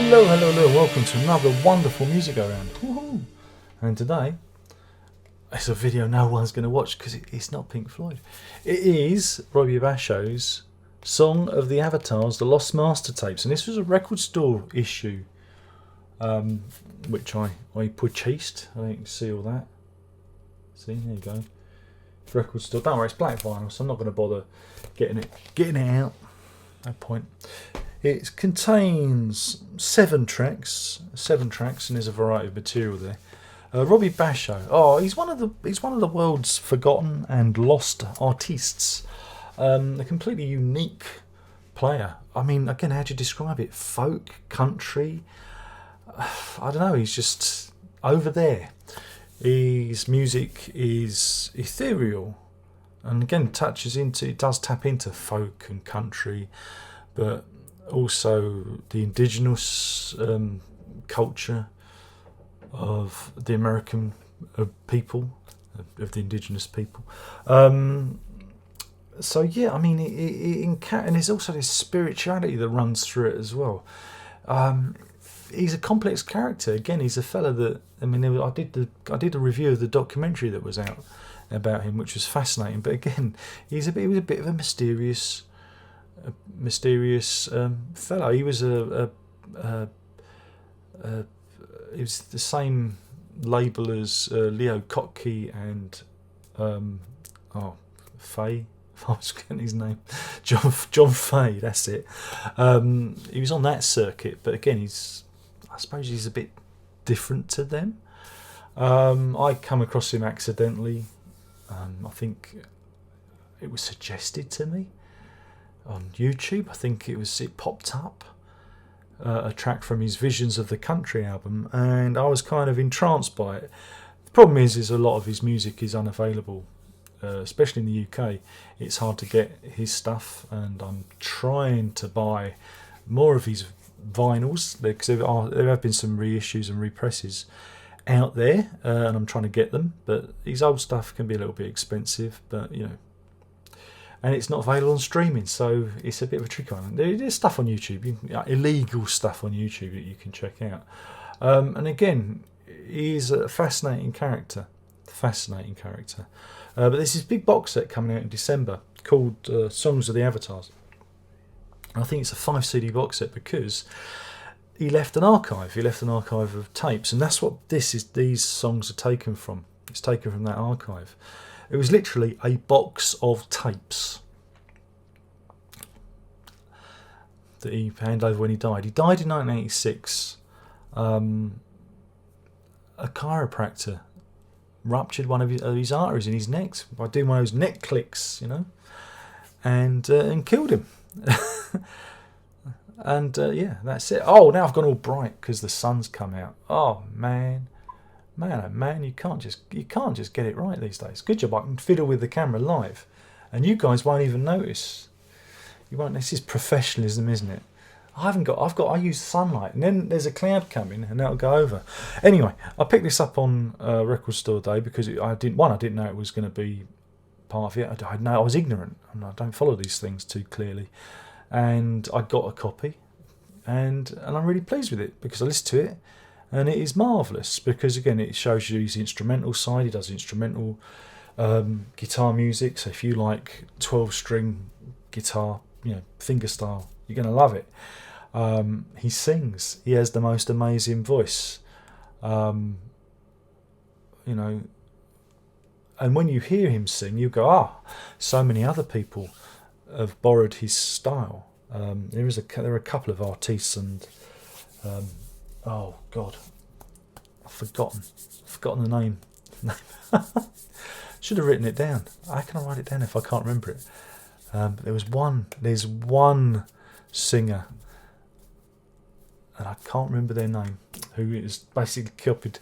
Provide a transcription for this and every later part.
Hello, hello, hello, welcome to another wonderful music around. Woohoo! And today, it's a video no one's going to watch because it's not Pink Floyd. It is Robbie Basho's Song of the Avatars, the Lost Master Tapes. And this was a record store issue, which I purchased. I think you can see all that. See, there you go. Record store. Don't worry, it's black vinyl, so I'm not going to bother getting it out. No point. It contains seven tracks, and there's a variety of material there. Robbie Basho. He's one of the world's forgotten and lost artists. A completely unique player. I mean, again, how do you describe it? Folk, country. I don't know. He's just over there. His music is ethereal, and again, it does tap into folk and country, but also the indigenous culture of the American people, of the indigenous people. So yeah, I mean, and there's also this spirituality that runs through it as well. He's a complex character. Again, he's a fella that, I mean, I did a review of the documentary that was out about him, which was fascinating. But again, he was a bit of a mysterious fellow. He was he was the same label as Leo Kottke and Fay. I was getting his name, John Fay. That's it. He was on that circuit, but again, I suppose he's a bit different to them. I come across him accidentally. I think it was suggested to me on YouTube. I think it popped up, a track from his Visions of the Country album, and I was kind of entranced by it. The problem is a lot of his music is unavailable, especially in the UK. It's hard to get his stuff, and I'm trying to buy more of his vinyls because there have been some reissues and represses out there, and I'm trying to get them, but his old stuff can be a little bit expensive, but and it's not available on streaming, so it's a bit of a tricky one. There's stuff on YouTube, illegal stuff on YouTube that you can check out, and again, he's a fascinating character. But there's this big box set coming out in December called Songs of the Avatars. I think it's a 5 CD box set because he left an archive. He left an archive of tapes, and that's what these songs are taken from. It's taken from that archive. It was literally a box of tapes that he handed over when he died. He died in 1986. A chiropractor ruptured one of his arteries in his neck by doing one of those neck clicks, and killed him. And yeah, that's it. Oh, now I've gone all bright because the sun's come out. Oh man, you can't just get it right these days. Good job, I can fiddle with the camera live, and you guys won't even notice. You won't. This is professionalism, isn't it? I use sunlight, and then there's a cloud coming, and that'll go over. Anyway, I picked this up on Record Store Day because I didn't know it was going to be part of it. I was ignorant, and I don't follow these things too clearly. And I got a copy, and I'm really pleased with it because I listened to it, and it is marvellous because again it shows you his instrumental side. He does instrumental guitar music, so if you like 12-string guitar, fingerstyle, you're going to love it. He sings. He has the most amazing voice, and when you hear him sing, you go, so many other people have borrowed his style. There are a couple of artists, and oh god, I've forgotten the name. Should have written it down. How can I write it down if I can't remember it? But there's one singer, and I can't remember their name, who is basically copied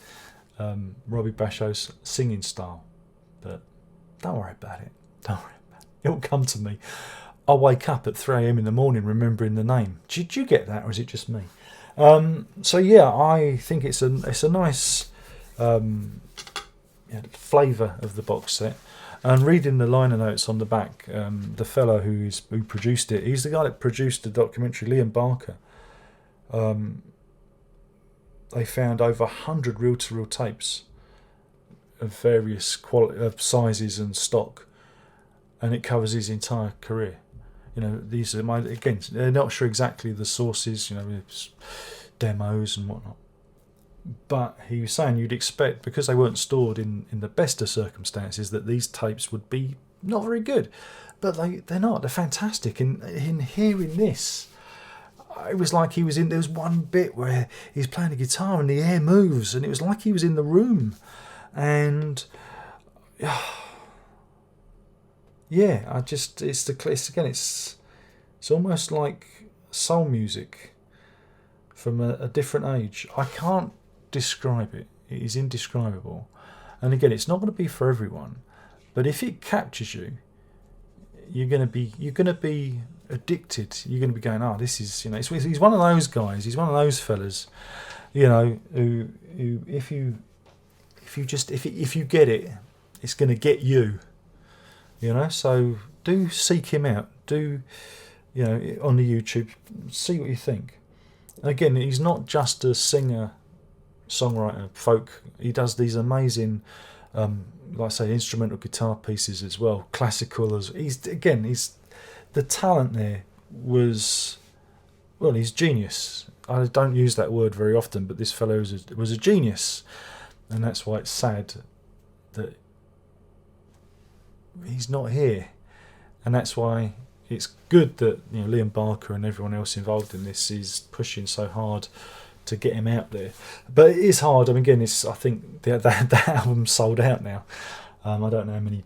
Robbie Basho's singing style. But don't worry about it. It'll come to me. I'll wake up at 3 a.m. in the morning remembering the name. Did you get that, or is it just me? So yeah, I think it's a nice flavour of the box set. And reading the liner notes on the back, the fellow who produced it, he's the guy that produced the documentary, Liam Barker. they found over 100 reel-to-reel tapes of various sizes and stock, and it covers his entire career. These are again, they're not sure exactly the sources, it's demos and whatnot. But he was saying you'd expect, because they weren't stored in the best of circumstances, that these tapes would be not very good. But they're not. They're fantastic. And in hearing this, it was like he was in. There was one bit where he's playing the guitar and the air moves, and it was like he was in the room. And yeah, it's almost like soul music from a different age. I can't describe it. It is indescribable. And again, it's not going to be for everyone, but if it captures you, you're going to be addicted. You're going to be going, this is, he's one of those guys. He's one of those fellas, who if you get it, it's going to get you. So do seek him out. Do, on the YouTube, see what you think. And again, he's not just a singer, songwriter, folk. He does these amazing, like I say, instrumental guitar pieces as well, classical. He's the talent there was, well, he's genius. I don't use that word very often, but this fellow was a genius, and that's why it's sad that he's not here, and that's why it's good that Liam Barker and everyone else involved in this is pushing so hard to get him out there. But it is hard. I mean, again, I think that album sold out now. I don't know how many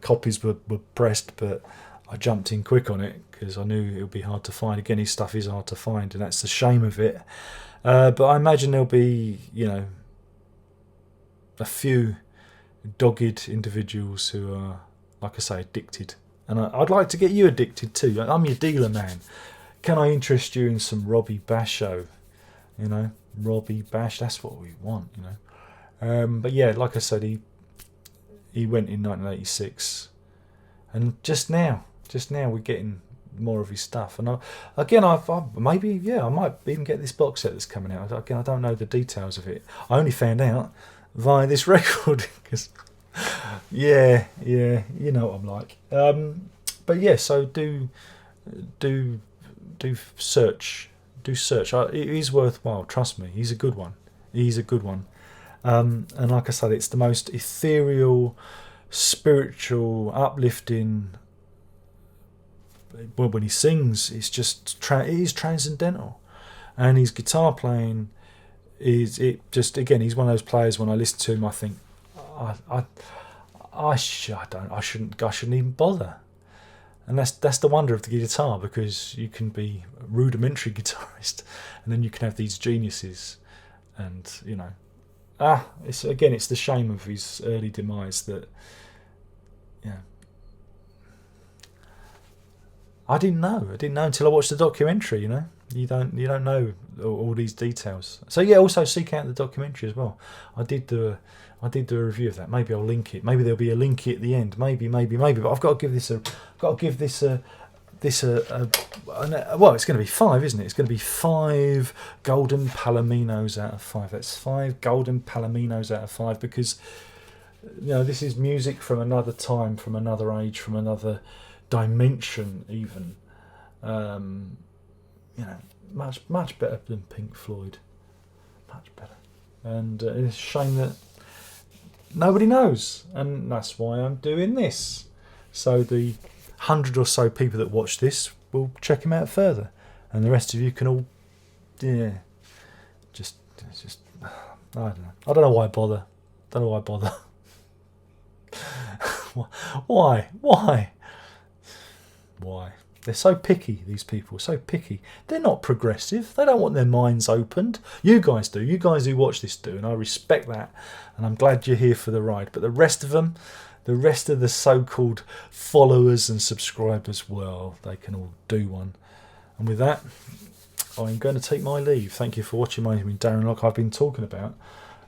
copies were pressed, but I jumped in quick on it because I knew it would be hard to find. Again, his stuff is hard to find, and that's the shame of it. But I imagine there'll be, a few dogged individuals who are, like I say, addicted. And I'd like to get you addicted too. I'm your dealer, man. Can I interest you in some Robbie Basho? Robbie Bash, that's what we want, But yeah, like I said, he went in 1986. And just now we're getting more of his stuff. And I might even get this box set that's coming out. Again, I don't know the details of it. I only found out via this record because, yeah, you know what I'm like. But yeah, so do search. Do search. It is worthwhile. Trust me, he's a good one. And like I said, it's the most ethereal, spiritual, uplifting. Well, when he sings, it's just it is transcendental, and his guitar playing is he's one of those players. When I listen to him, I think I shouldn't even bother. And that's the wonder of the guitar, because you can be a rudimentary guitarist, and then you can have these geniuses, and it's the shame of his early demise that, I didn't know until I watched the documentary. You don't know all these details. So yeah, also seek out the documentary as well. I did do a review of that. Maybe I'll link it. Maybe there'll be a link at the end. Maybe. But I've got to give this a well, it's going to be 5, isn't it? It's going to be 5 golden palominos out of 5. That's 5 golden palominos out of 5, because this is music from another time, from another age, from another dimension, even. Much better than Pink Floyd. Much better. And it's a shame that nobody knows, and that's why I'm doing this. So the 100 or so people that watch this will check him out further, and the rest of you can all, just I don't know why bother. Why? They're so picky, these people, so picky. They're not progressive. They don't want their minds opened. You guys do. You guys who watch this do, and I respect that, and I'm glad you're here for the ride. But the rest of them, the rest of the so-called followers and subscribers, well, they can all do one. And with that, I'm going to take my leave. Thank you for watching my Darren Locke. I've been talking about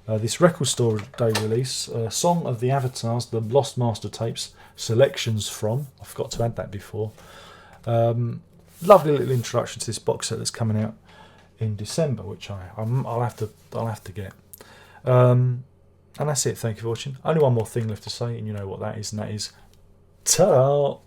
this Record Store Day release, Song of the Avatars, the Lost Master Tapes, selections from. I forgot to add that before. Lovely little introduction to this box set that's coming out in December, which I'll have to get. And that's it. Thank you for watching. Only one more thing left to say, and you know what that is, and that is ta-da!